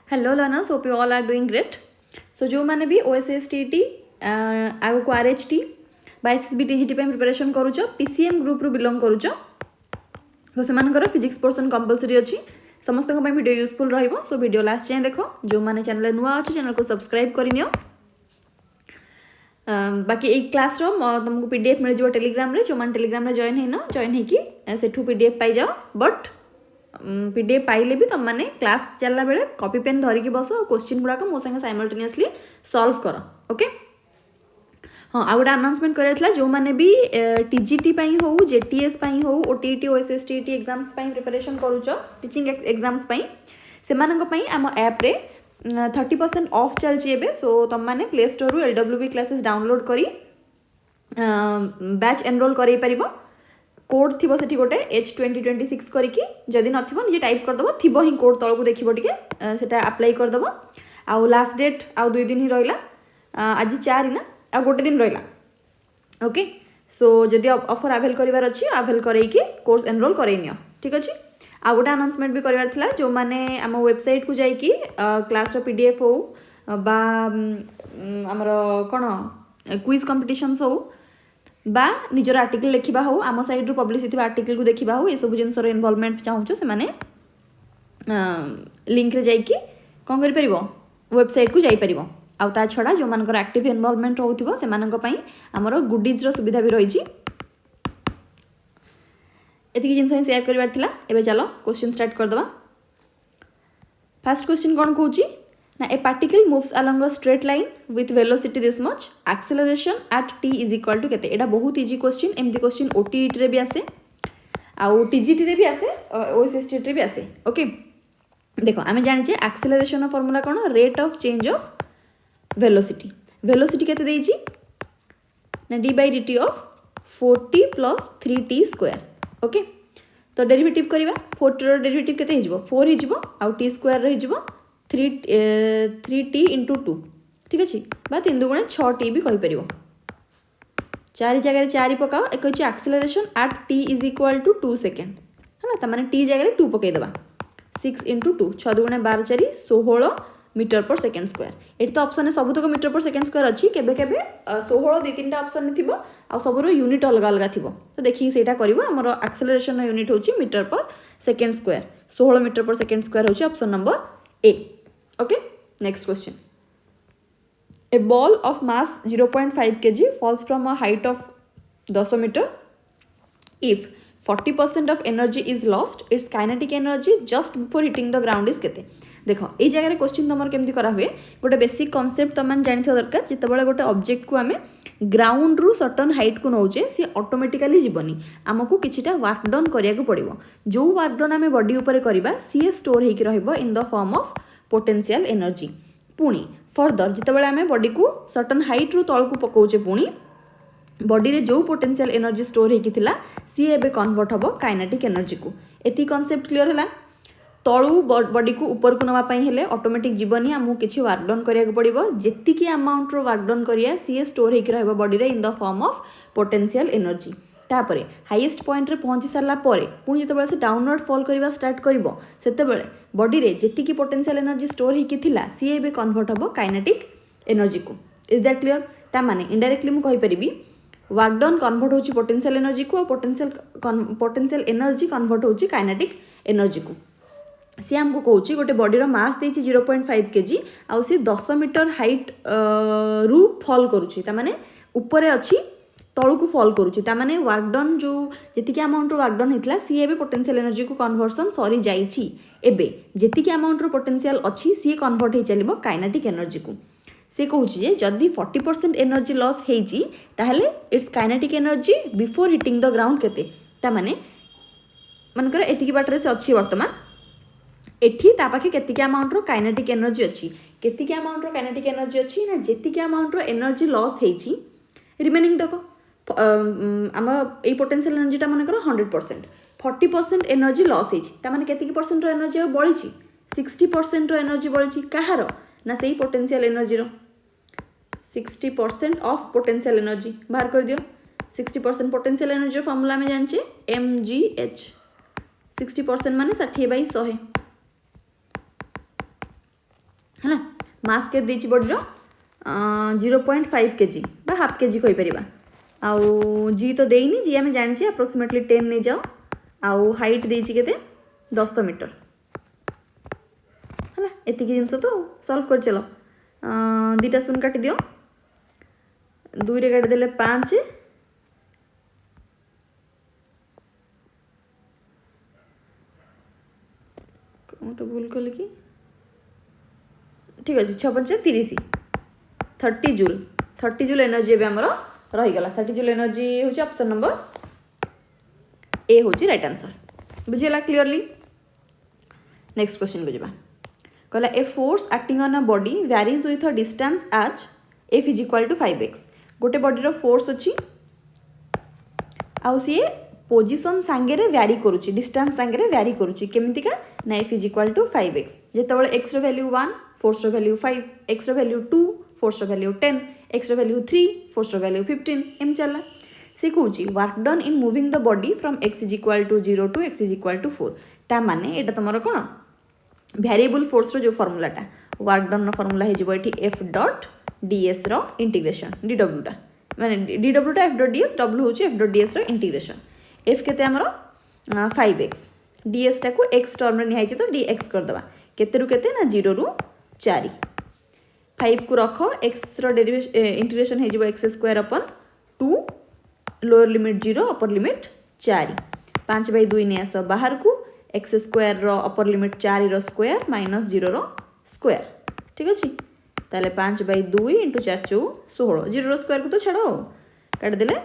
Hello learners, hope you all are doing great. So जो मैंने भी OSSTT आगो को RHT SSB TGT पे प्रिपरेशन करूछ PCM ग्रुप रु बिलोंग करूछ तो सेमानकर फिजिक्स पोर्शन कंपलसरी अछि समस्त को वीडियो यूजफुल रहइबो सो वीडियो लास्ट जाए देखो जो माने चैनल नुआ अछि चैनल को सब्सक्राइब करिनियो बाकी एक क्लास रो तुमको पीडीएफ मिल जो टेलीग्राम रे जो मान टेलीग्राम रे जॉइन है कि सेठू पीडीएफ पाई जाओ बट पीडीएफ पाइले भी तुम मैंने क्लास चलला बेले कॉपी पेन धरिकी बस क्वेश्चन गुड़ाक मो संगे साइमल्टेनियसली सॉल्व कर ओके। हाँ आ गोटे अनाउंसमेंट कराइला जो मैंने भी टीजीटी पाई हो जेटीएस पाई हो ओटीटी ओएसएसटीटी एग्जाम्स पाई प्रिपरेशन करूछ टीचिंग एग्जाम्स पाई सेमानक पाई आम ऐप रे 30% ऑफ चलछि सो तुम मैंने प्ले स्टोर रु LWB क्लासेस डाउनलोड करी बैच एनरोल करेई परिबो कोड थी से गोटे H2026 करके जदि निजे टाइप करदेव थी ही कोड तौक देख से अप्लाई करदेव आउ लास्ट डेट आउ 2 दिन ही रहा आज 4 ना आ गोटे दिन रहा ओके। सो जदि ऑफर आवेल करार अच्छी आवेल करके कोर्स एनरोल करनी ठीक अच्छे। आ गोटे अनाउंसमेंट भी करार था जो मैंने आम वेबसाइट को जाकि क्लास PDF हो बा आमर कौन क्विज कंपिटिशन्स हो बा निजर आर्टिकल लिखा हो आम साइड रू पब्लिश होता आर्टिकल को देखा हो ये सब जिनसर इनवॉल्वमेंट चाहूँ से मैंने लिंक रे जाइए कौन कर वेबसाइट को जापर आउ ता छड़ा जो मानकर एक्टिव इनवॉल्वमेंट रोथिबो सेमानक पई हमरो गुडीज रो सुविधा भी रही एतिकी जिनस शेयर करबार थिला। एबे चलो क्वेश्चन स्टार्ट कर दबा। फर्स्ट क्वेश्चन कौन कहूँ ना a particle moves along a straight line with velocity this much acceleration at t is equal to केते। एटा बहुत इजी क्वेश्चन एमती क्वेश्चन OTET रे भी आसे आउ TGT रे भी आसे OSSTT रे भी आसे ओके। देखो आमे जानिचे एक्सेलरेशन फॉर्मूला कौन rate of change of velocity velocity केते देइची ना d/dt of 4t + 3t square okay. तो डेरिवेटिव करबा 4t रो डेरिवेटिव केते हिजबो 4 हिजबो आउ t स्क्वायर रो हिजबो 3t × 2 ठीक अच्छे बा 3 × 2 = 6t भी कहि परिबो 4 जगह 4 पकाओ एक होची acceleration at t is equal to 2 second है ना माने t जगह 2 पकई देबा 6 × 2 6 × 12 4 16 मीटर पर सेकेंड स्क्वायर ये तो ऑप्शन सबुतक मीटर पर सेकेंड स्क्वायर अच्छी केबे केबे 16 2 3टा ऑप्शन थिबो आ सबरो यूनिट अलग अलग थिबो तो देखि सेटा करबो हमर एक्सेलरेशन यूनिट होची मीटर पर सेकेंड स्क्वायर 16 मीटर पर सेकेंड स्क्वायर होची option number A okay. Next question A ball of mass 0.5 kg falls from a height of 10 meter if 40% of energy is lost its kinetic energy just before hitting the ground is केते। देखो ये जगह question तुम केमती करा हुए गोटे basic concept तुम जानी दरकार जिते गोटे ऑब्जेक्ट को आम ग्राउंड रु सर्टन हाइट को नौचे सी ऑटोमेटिकली जीवनी आमको किछिटा वर्क डन करिया को पड़िबो जो वर्क डन आम बॉडी ऊपर करबा सी स्टोर होकर रहिबो in the form of potential energy पुणी फर्दर जिते आम बॉडी को सर्टन हाइट रु तल को पकाउचे पुणी बॉडी रे जो पोटेंशियल एनर्जी स्टोर होता सी एबे कन्वर्ट हम काइनेटिक एनर्जी को एति कॉन्सेप्ट क्लियर है तलू बॉडी को ऊपर को नापी हेले ऑटोमेटिक जीवनी आमको किसी वर्क डन करिया पड़ो जी अमाउंट वर्क डन करिया सी स्टोर होकर बॉडी रे in the form of potential energy तापरे हाईएस्ट पॉइंट रे पहुंची सारा पुणी जो से डाउनवर्ड फॉल करवा स्टार्ट करिवो सेतेबेले बॉडी रे जेतिकी पोटेंशियल एनर्जी स्टोर होइकिथिला सी एबे कन्वर्ट हम काइनेटिक एनर्जी को इज दैट क्लियर ता माने इनडायरेक्टली मु कहि परिबी वर्क डन कन्वर्ट होची पोटेंशियल एनर्जी को पोटेंशियल एनर्जी कन्वर्ट होची काइनेटिक एनर्जी को सी आमको कहूँ गोटे बॉडीर मास देती 0.5 kg आउ सी 10 मीटर हाइट रु फॉल करुच्ची तामाने ऊपर अच्छी तलू को फॉल करुच्ची तामाने वर्क डन जो जी अमाउंट वर्क डन होता सी एबे पोटेंशियल एनर्जी को कन्वर्सन सरी जाइए एबे जी अमाउंट पोटेंशियल अच्छी सी कन्वर्ट हो चलो काइनेटिक एनर्जी को से कहूँ जदि 40% एनर्जी लॉस होती it's kinetic energy before hitting the ground केते तामाने मनकर एतिकी बाटर से अच्छी वर्तमान एठी ता पाखे केतिकी अमाउंट रो काइनेटिक एनर्जी अच्छी केतिकी अमाउंट रो काइनेटिक एनर्जी अच्छी ना जेतिकी अमाउंट रो एनर्जी लॉस हेची रिमेनिंग देखो आम ए पोटेंशियल एनर्जी ता मन करो 100% 40% एनर्जी लॉस हेची ता माने केतिकी परसेंट रो एनर्जी बळीची 60% रो एनर्जी बळीची कहारो ना सेही पोटेंशियल एनर्जी रो 60% ऑफ पोटेंशियल एनर्जी बाहर कर दियो 60% पोटेंशियल एनर्जी फॉर्मूला में जानचे mgh 60% माने 60/100 मास के देछि बॉडी 0.5 kg बा हाफ केजी कहि परिबा आउ जी तो देइनी जी आम जानी अप्रोक्सीमेटली 10 नहीं जाओ आउ हाइट देछि केते 10 मीटर है एति जिनस तो सॉल्व कर चलो दीटा शून्य काटी दियो 2 रे काटी देले 5 कौन तो भूल कल कि ठीक अच्छे 6 5 30 30 जूल एनर्जी भी आमर रहीगला 30 जूल एनर्जी हूँ ऑप्शन नंबर ए हूँ राइट आंसर बुझेगा क्लीयरली। नेक्स्ट क्वेश्चन बुझा कहला a force acting on a body varies with a distance as F is equal to 5x गोटे बॉडी फोर्स अच्छी आउ सी पोजिशन सांगे वैरी करुच्ची डिस्टेंस सांगे वैरी करुच्ची केमितिका ना F is equal to 5x जितेबाला x value 1 force value 5 x value 2 force value 10 x value 3 force value 15 m चला से कौची work done in moving the body from x is equal to 0 to x is equal to 4 ता माने एटा तुमर कोन variable force रो जो फार्मूलाटा work done formula हे जिवो एठी F dot DS रो integration DW टा माने डीडब्ल्यू टा एफ डॉट डीएस डब्ल्यू होची एफ डॉट डीएस रो इंटीग्रेशन एफ केते हमरो 5x डीएस टा को x टर्म रे निहाइछि तो dx कर दबा केते रु केते ना 0 रु 4 5 को रख x रो डेरिवेशन इंटीग्रेशन हे जिवो x square upon 2 lower limit 0 upper limit 4 5/2 ने आस बाहर को x square rho upper limit 4 रो स्क्वायर माइनस 0 रो स्क्वायर ठीक अछि ताले 5/2 * 4 = 16 0 रो स्क्वायर को तो छाड़ो काट देले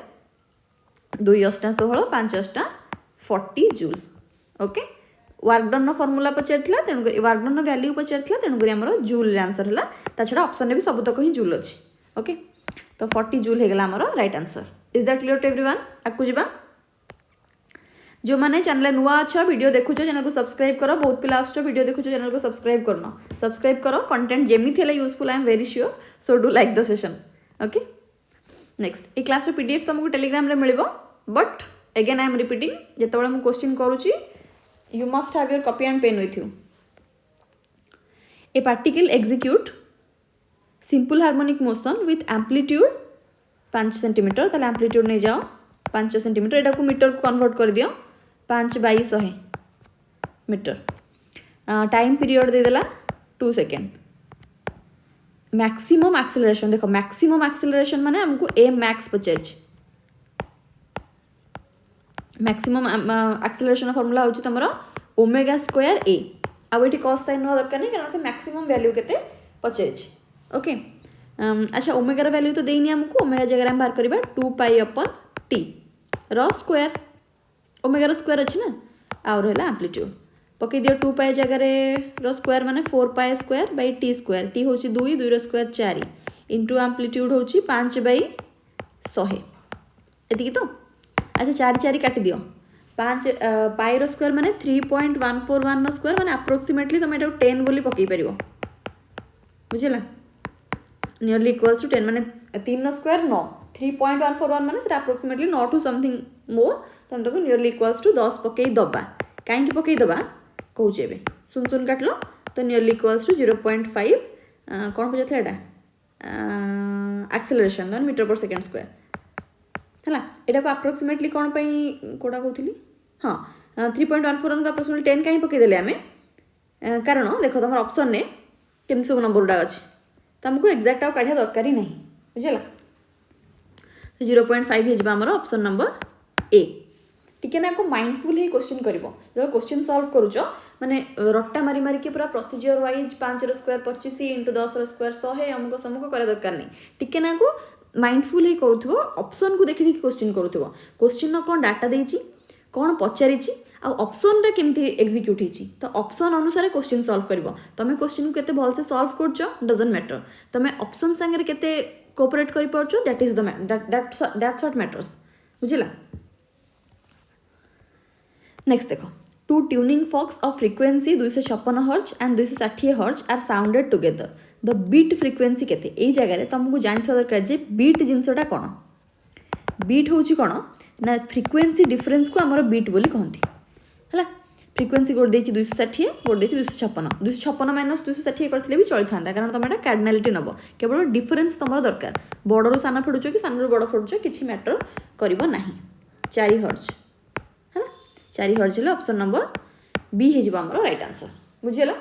2 * 16 5 * 40 joule okay work done formula पचार तेणुक वर्क डन वैल्यू पचार तेणुक आमर जूल आंसर है ता छड़ा ऑप्शन भी सबतक ही जूल अच्छी ओके तो 40 जूल होगा आमर right answer is that clear to everyone आकु जीवा जो मैंने चैनल नुआ अच्छा वीडियो देखुछ चैनल को सब्सक्राइब करो बहुत पिला आछो वीडियो देखुछ चैनल को सब्सक्राइब करनो सब्सक्राइब करो कंटेंट जेमी थेले useful I am very sure so do like the session okay next ए क्लास रो पीडीएफ तुमको टेलीग्राम रे मिलिबो but again I am repeating जेतेबेले मु क्वेश्चन करूची you must have your copy and pen with you. A particle execute simple harmonic motion with amplitude 5 cm ताले amplitude नहीं जाओ 5 cm एटा को मीटर को कन्वर्ट कर दियो 5/100 मीटर टाइम पीरियड दे देला 2 सेकेंड मैक्सिमम एक्सेलरेशन देखो मैक्सिमम एक्सेलरेशन माने हमको ए मैक्स पचार मैक्सिमम एक्सेलरेशन फॉर्मूला होची तमरो ओमेगा स्क्वायर ए आ एटी कॉस साइन न दरकार नहीं कारण से मैक्सिमम वैल्यू केते पचार ओके अच्छा ओमेगा रो वैल्यू तो देइनी हमको ओमेगा जगह हम बाहर करबा 2 पाई अपन टी रो स्क्वायर ओमेगा रो स्क्वायर अछि ना और हैला एम्पलीट्यूड पके दियो 2 पाई जगह रे रो स्क्वायर माने 4 pi square by T square T होची 2 2 रो स्क्वायर 4 इनटू एम्पलीट्यूड होची 5/100 एतिकी तो अच्छा 4 4 काटी दियो 5 पाई रो स्क्वायर माने 3.141 रो स्क्वायर माने अप्रोक्सीमेटली तुम एटा 10 बोली पकई परिबो बुझिला नियरली इक्वल्स टू 10 माने 3 रो स्क्वायर 9 3.141 माने से अप्रोक्सीमेटली 9 टू समथिंग मोर तुम तको नियरली इक्वल्स टू 10 पकई दबा काहे की पकई दबा कहू जेबे सुन सुन काटलो तो nearly equals to 0.5 cone पजथला Etah acceleration then metre पर सेकंड स्क्वायर है एटा को अप्रोक्सीमेटली कौन कोड़ा कहूली हाँ 3.141 को अप्रोक्सीमेटली 10 कहीं पकईदे आम कारण देख तुम ऑप्शन ने केमती सब नंबर गुड़ा अच्छी तुमको एक्जाक्ट आउ काढ़ा दरकार ही नहीं बुझेगा 0.5 होमर ऑप्शन नंबर ए टिके ना माइंडफुल ही क्वेश्चन कर जो क्वेश्चन सॉल्व करुच माने रट्टा मारी मारिकी पूरा प्रोसीजर वाइज 5 रो स्क्वायर 25 इंटू 10 रो स्क्वायर 100 अमुक समूक करा दरकार नहीं टिके ना माइंडफुल ही करूथबो ऑप्शन को देखि देखि क्वेश्चन करूथबो क्वेश्चन न कोन डाटा देछि कोन पचारिछि आ ऑप्शन रे केमथि एग्जीक्यूट हिछि तो ऑप्शन अनुसार क्वेश्चन सॉल्व करबो तमे क्वेश्चन को केते भल से सॉल्व करछो डजंट मैटर तमे ऑप्शन संगे केते कोऑपरेट करि परछो that is the that's what matters बुझिला नेक्स्ट देखो two tuning forks of frequency 256 hertz and 260 hertz are sounded together the beat frequency केते एई जगह तुमको जानथिबा दरकार जे बीट जिनसटा कोन बीट होची कोन ना फ्रीक्वेंसी डिफरेंस को हमर बीट बोली कहंती हला फ्रिक्वेन्सी गोट देछि 260 गोट देछि 256 256 माइनस 260 करथिले भी चली थांदा कारण तुम एटा कार्डिनालिटी नबो केवल डिफरेंस तुमर दरकार बड़रू सान फेडुछ कि सानरू बड़ फेडुछ किछि मैटर करिवो नाही 4 हर्ट्ज है 4 हर्ट्ज ले ऑप्शन नंबर बी हे जिबा हमर राइट आंसर बुझियला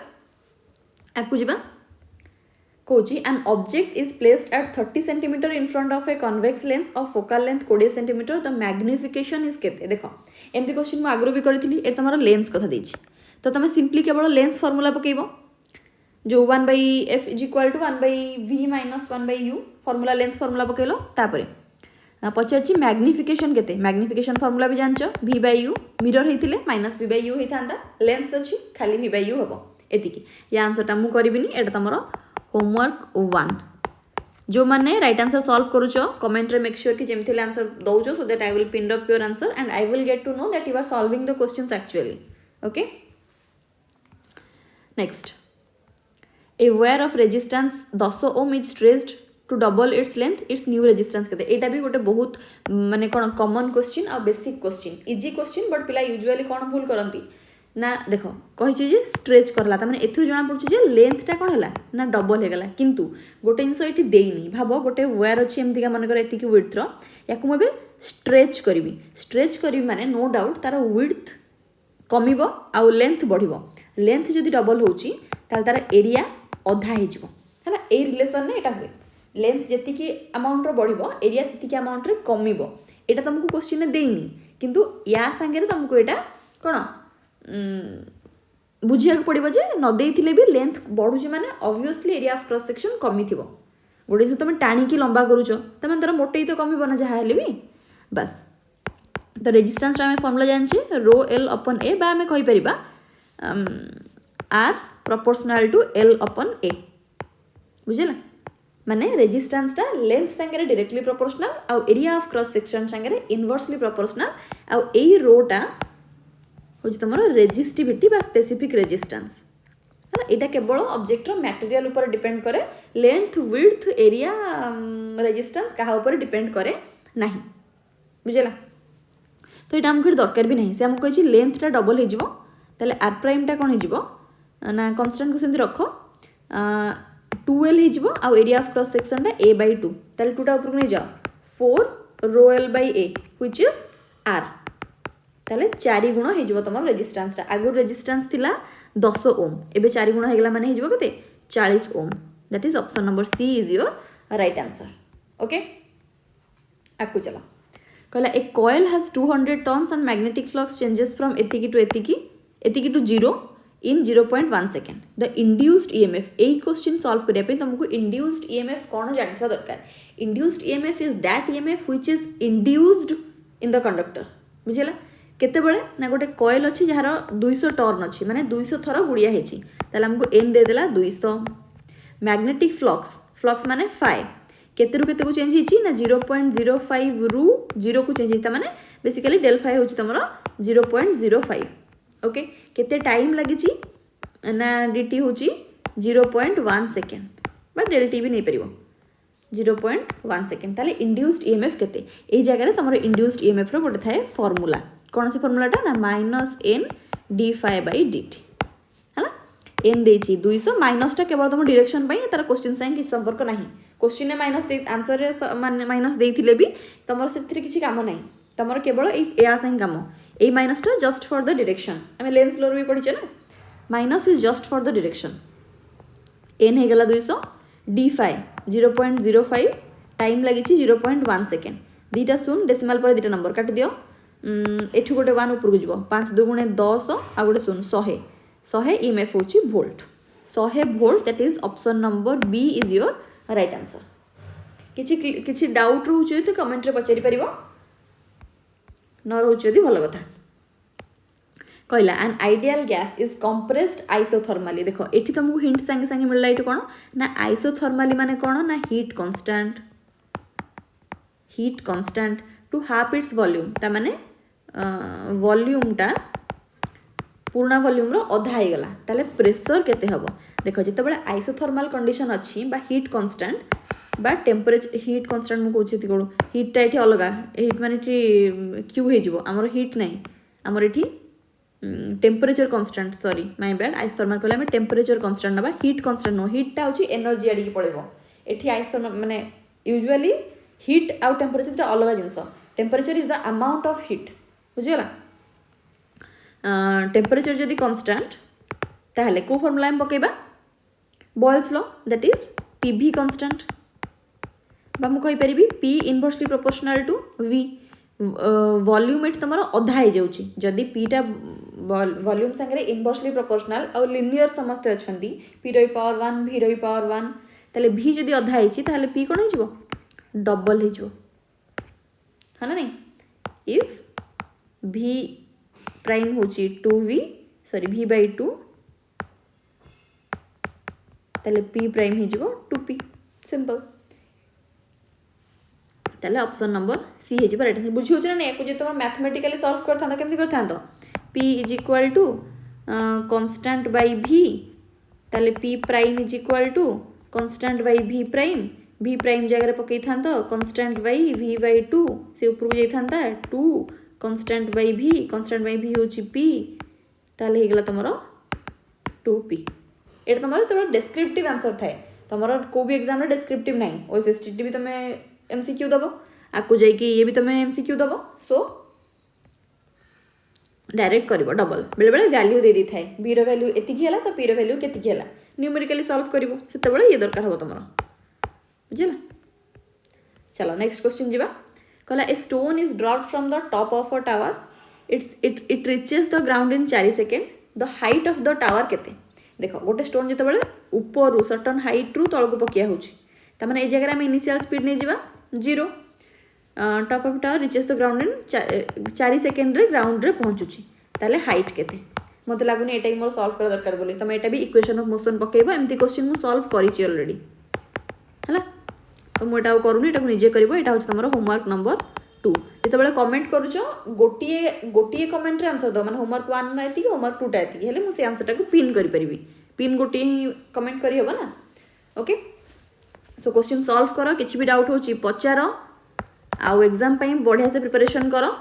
आकु जिबा Kochi an object is placed at 30 centimetre in front of a convex lens of focal length 20 centimetre the magnification is केते देखो एमती क्वेश्चन मु आगरो भी करथिली ए तमरो लेंस कथा देछि तो तमे सिंपली केवल लेंस फार्मूला पकेइबो जो 1/f is equal to 1/v minus 1/u formula lens formula पकेलो तापरे पचारछि मैग्निफिकेशन केते मैग्निफिकेशन फार्मूला भी जानचो v/u मिरर हेतिले माइनस v/u हेतांदा लेंस अछि खाली v/u हबो एतिकी या आंसर ता मु करबिनी एटा तमरो होमवर्क 1 जो माने राइट आंसर सॉल्व करूचो कमेंट रे मेक श्योर कि जेमथिले आंसर दउचो so that I will pin up your answer and I will get to know that you are solving the questions actually okay next a wire of resistance 10 ohm is stretched to double its length its new resistance केते एटा भी गोटे बहुत माने कोन common question आ basic question easy question but पिला usually कोन भूल करंती ना देखो कहि जे स्ट्रेच करला त माने एथु जणा पड़छ जे लेंथ टा कोन हला ना डबल हे गला किंतु गोटे इंसो एठी देइनी भाबो गोटे वायर अछि एमति का माने कर एति की विड्थ रो याकु मबे स्ट्रेच करबी माने नो डाउट तार विड्थ कमिबो आ लेंथ बढ़िबो लेंथ जदी डबल होची ताल तार एरिया अधा हे जिवो हला ए रिलेशन ने एटा होय लेंथ जेति की अमाउंट रो बढ़िबो एरिया सेति की अमाउंट रे कमिबो एटा तुमको क्वेश्चन ने देइनी किंतु या संगे रे तुमको एटा कोन बुझिया पड़ो जे न देथिले भी लेंथ बढ़ुची माने obviously area of cross section कमी थिबो गोटे जो तुम टाणी लंबा करूच तमें तार मोटे तो कमिब ना जहाँ हेले भी बस तो रेजिस्टेंस आम फर्मुला जाने रो एल अपन ए बा आम कहीपर आर प्रपोर्शनल टू एल अपन ए बुझे माने रेजिस्टेंस टा लेंथ सांगे डायरेक्टली प्रोपोर्शनल आउ एरिया ऑफ क्रॉस सेक्शन सांगे इनवर्सली प्रोपोर्शनल आउ एई रोटा हो तुम रेजिस्टिविटी बा स्पेसिफिक रेजिस्टेंस है यहाँ केवल ऑब्जेक्ट मटेरियल ऊपर डिपेंड करे लेंथ विड्थ एरिया रेजिस्टेंस क्या ऊपर डिपेंड करे नहीं बुझेगा तो यहाँ आमको दरकार भी नहीं से आमको कही लेंथटा डबल हो आर प्राइमटा कौन हो ना कन्स्टांट को सेमती रख 2l हो area of cross section a/2 ताले 2टा ऊपर को नहीं जाओ 4 रो l by a which is r ताले 4 गुण हो तुम रेजिस्टेंस आगु रेजिस्टेंस थिला 10 ओम एबे 4 गुण होगला माने हिजबो कते 40 ohm that is option number C is your right answer okay आकु चला कहला a coil has 200 turns and magnetic flux changes from एतिकी to 0 in 0.1 second the induced EMF ए क्वेश्चन सॉल्व करिया पे तुमको इंड्यूस्ड ईएमएफ कोन जानथिबा दरकार induced EMF is that EMF which is induced in the conductor बुझिला केते बेले ना गोटे कॉइल अच्छी जार 200 टर्न अच्छी माने 200 थर गुड़िया हेची ताले हमको एन दे देला 200 मैग्नेटिक फ्लक्स माने फाई केते रु केते को चेंज हिची ना 0.05 रु 0 को चेंज हिता माने बेसिकली डेल फाई होची तमरो 0.05 ओके केते टाइम लागिची ना dt होची 0.1 सेकंड बा डेल टी भी नहीं परिबो 0.1 सेकंड ताले इंड्यूस्ड ईएमएफ केते ए जगह रे तमरो इंड्यूस्ड ईएमएफ रो गोटे थाए फार्मूला कौन सी फर्मूलाटा ना माइनस एन डी फाई बै डी टी है ना एन देची 200 माइनसटा केवल तुम डायरेक्शन पाई तार क्वेश्चन संग किसी संपर्क नहीं क्वेश्चन माइनस दे आंसर रे माइनस देथिले भी तमर सेथिरे किछि काम नहीं तमर केवल ए संग काम ए माइनसटा जस्ट फॉर द डायरेक्शन हमें लेंस लोर भी पढ़िचे ना minus is just for the direction एन हे गला 200 डी फाई 0.05 टाइम लगी 0.1 सेकेंड दीटा शून डेसिमाल पर दीटा नंबर काट दियो एठू गोटे 1 ऊपर को जीवो 5 2 गुणे 10 आ गोटे शून 100 ईएमएफ होची volt 100 volt that is option number B is your right answer किछि डाउट रहउछ तो कमेंट रे पचारि परिबो न रहउछ यदि भलो कथा कहला an ideal gas is compressed isothermally देखो एठी तुमको हिंट संगे संगे मिलला एठी कोन ना आइसोथर्मली माने कोन ना heat constant to half its volume ता माने वॉल्यूमटा पूर्ण वॉल्यूम रो आधा हे गला ताले प्रेशर केते हबो देखो जते बेले आइसोथर्मल कंडीशन अछि बा हीट कांस्टेंट बा टेम्परेचर हीट कांस्टेंट मु कहछि कोन हीट टा एठी अलगा हीट माने एठी क्यू हे जिवो हमर हीट नै हमर एठी temperature constant sorry my bad isothermal कहले हमें टेम्परेचर कन्स्टाट नबा हीट कन्स्टाट नो हीटा होची एनर्जी आड़ी पड़ेबो एठी आइसोथर्माल माने यूजुअली हीट आउ टेम्परेचर अलग जिनस temperature is the amount of heat बुझिगला टेम्परेचर जदि कन्स्टाट ताहले को फॉर्मूला हम पकेबा Boyle's law that is PV constant बा मु कहि परिबी P inversely proportional to V volume एट तुम अधा हो जाऊँगी जदि पीटा वॉल्यूम सांगे इनवर्सली प्रोपोर्शनल और लिनियर समस्ते अच्छा पी रही पावर 1 भी रही पावर 1 ताले भी जदि अधा होती पी कौन हो डबल हो है ना नहीं इफ भी प्राइम हूँ 2v सॉरी v बाई 2 ताले p प्राइम हो 2p सिंपल ताले ऑप्शन नंबर सी है राइट आंसर बुझी होछ ना एको जे तुम मैथमेटिकली सॉल्व करथांत केमति करथांत p is equal to constant by v ताले p prime is equal to constant by v prime जगह पकई थांत कांस्टेंट बाय v बाय 2 से ऊपर जाई थांता 2 कांस्टेंट बाय v होची p ताले हे गेला तमरो 2p एटा तमरो तो डिस्क्रिप्टिव आंसर थाए तमरो को भी एग्जाम रे डिस्क्रिप्टिव नाही ओएसएसटी भी तमे एमसीक्यू दबो आपको जाइए ये भी तुम एमसीक्यू दबो सो डायरेक्ट कर डबल बेले बेले वैल्यू दे दी थाए बी रो वैल्यू एतिकी है तो पी रो वैल्यू केतिकी है न्यूमेरिकली सॉल्व करिवो सेते बेले ये दरकार हो तुमरा बुझिला चलो नेक्स्ट क्वेश्चन जीवा कहला a stone is dropped from the top of a tower it reaches the ground in 4 second the height of the tower केते देखो गोटे स्टोन जिते बेले ऊपर सर्टन हाइट रु तळको पकिया होची त माने ए जगह में इनिशियल स्पीड नहीं जीवा 0 top of tower reaches the ground in 4 second रे ग्राउंड रे पहुँचुची ताले हाइट केते मते लागुनी एटा मोर सॉल्व कर दरकार बोली तुम एटा भी इक्वेशन ऑफ मोशन पकेबो एमती क्वेश्चन मु सॉल्व करिछि ऑलरेडी हला तो मु एटा करूनी एटा निजे करबो एटा होछ तमरो होमवर्क नंबर 2 जेते बेले कमेंट करूछो गोटिए कमेंट रे आंसर दो माने होमवर्क 1 ना एति होमवर्क 2 टा एति हेले मु से आंसर टा को पिन करि परिबी पिन गोटिए ही कमेंट करि होबा ना ओके सो क्वेश्चन सॉल्व करो किसी भी डाउट होची पचार आउ एग्जाम पाई बढ़िया से प्रिपरेशन करो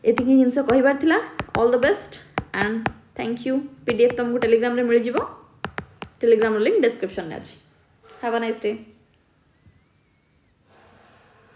एति जिनस कहबार थिला all the best and thank you PDF तुमको टेलीग्राम रे मिल जिवो टेलीग्राम लिंक डिस्क्रिप्शन में अछि हैव अ नाइस डे।